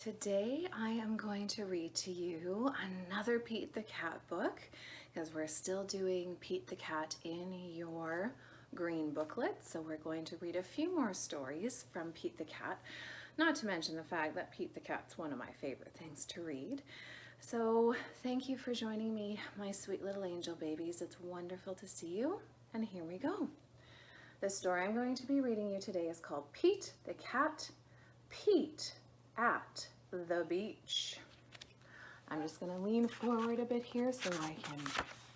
Today I am going to read to you another Pete the Cat book because we're still doing Pete the Cat in your green booklet. So we're going to read a few more stories from Pete the Cat, not to mention the fact that Pete the Cat's one of my favorite things to read. So thank you for joining me, my sweet little angel babies. It's wonderful to see you, and here we go. The story I'm going to be reading you today is called Pete the Cat, Pete at the Beach. I'm just going to lean forward a bit here so I can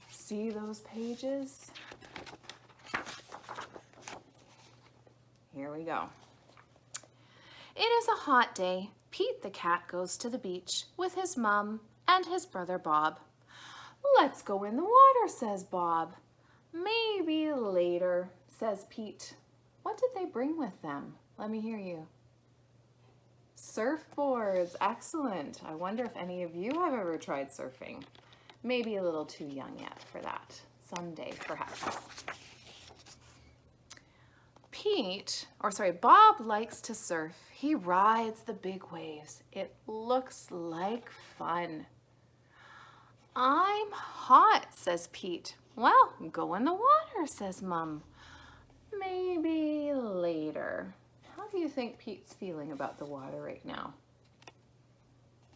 see those pages. Here we go. It is a hot day. Pete the Cat goes to the beach with his mom and his brother Bob. "Let's go in the water," says Bob. "Maybe later," says Pete. What did they bring with them? Let me hear you. Surfboards, excellent. I wonder if any of you have ever tried surfing. Maybe a little too young yet for that. Someday, perhaps. Bob likes to surf. He rides the big waves. It looks like fun. "I'm hot," says Pete. "Well, go in the water," says Mom. "Maybe later." How do you think Pete's feeling about the water right now?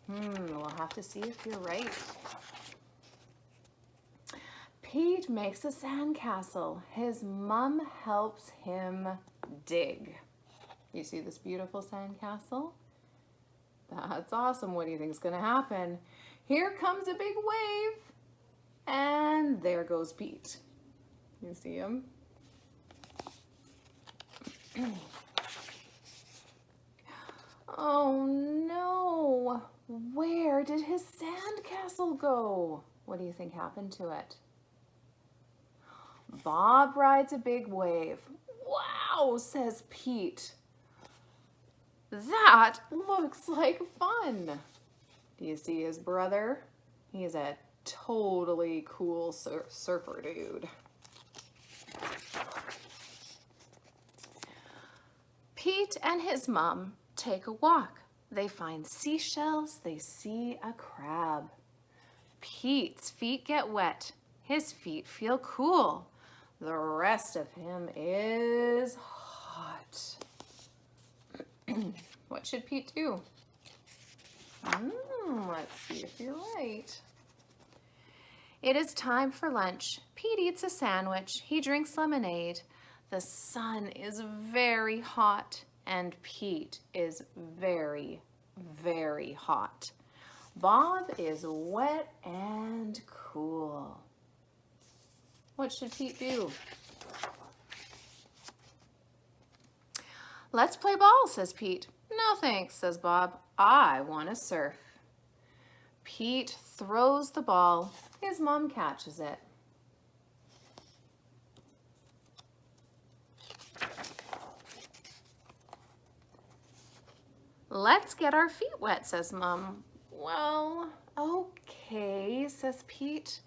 We'll have to see if you're right. Pete makes a sandcastle. His mom helps him dig. You see this beautiful sandcastle? That's awesome. What do you think is going to happen? Here comes a big wave, and there goes Pete. You see him? Oh no! Where did his sandcastle go? What do you think happened to it? Bob rides a big wave. "Wow," says Pete. "That looks like fun." Do you see his brother? He's a totally cool surfer dude. Pete and his mom take a walk. They find seashells. They see a crab. Pete's feet get wet. His feet feel cool. The rest of him is hot. What should Pete do? Let's see if you're right. It is time for lunch. Pete eats a sandwich. He drinks lemonade. The sun is very hot, and Pete is very, very hot. Bob is wet and cool. What should Pete do? "Let's play ball," says Pete. "No thanks," says Bob. "I want to surf." Pete throws the ball. His mom catches it. "Let's get our feet wet," says Mom. "Well, okay," says Pete.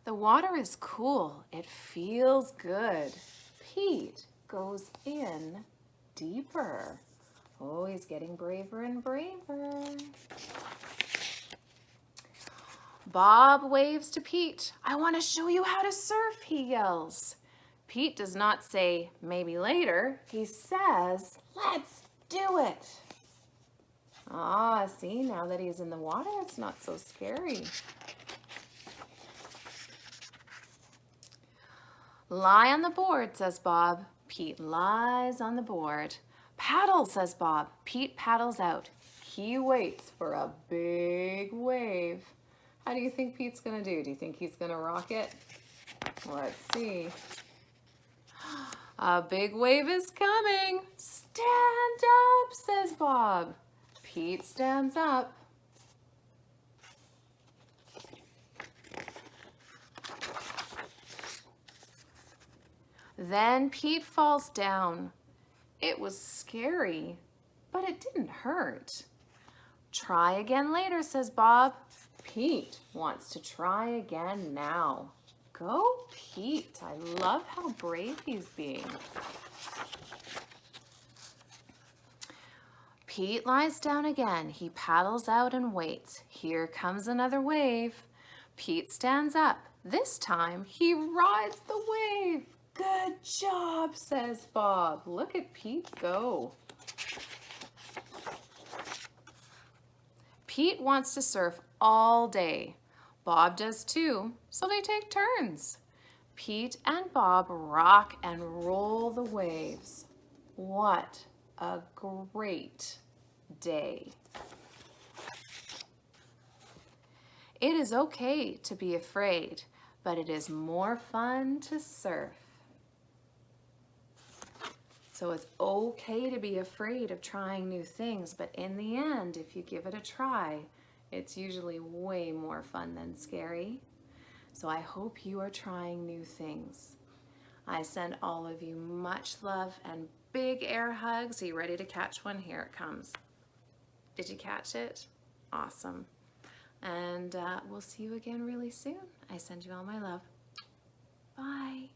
The water is cool. It feels good. Pete goes in deeper. Oh, he's getting braver and braver. Bob waves to Pete. "I want to show you how to surf," he yells. Pete does not say, "Maybe later." He says, "Let's do it." See, now that he's in the water, it's not so scary. "Lie on the board," says Bob. Pete lies on the board. "Paddle," says Bob. Pete paddles out. He waits for a big wave. How do you think Pete's going to do? Do you think he's going to rock it? Let's see. A big wave is coming. "Stand up," says Bob. Pete stands up. Then Pete falls down. It was scary, but it didn't hurt. "Try again later," says Bob. Pete wants to try again now. Go Pete. I love how brave he's being. Pete lies down again. He paddles out and waits. Here comes another wave. Pete stands up. This time he rides the wave. Good job, says Bob. Look at Pete go. Pete wants to surf all day. Bob does too, so they take turns. Pete and Bob rock and roll the waves. What a great day. It is okay to be afraid, but it is more fun to surf. So it's okay to be afraid of trying new things, but in the end, if you give it a try, it's usually way more fun than scary. So I hope you are trying new things. I send all of you much love and big air hugs. Are you ready to catch one? Here it comes. Did you catch it? Awesome. And we'll see you again really soon. I send you all my love. Bye.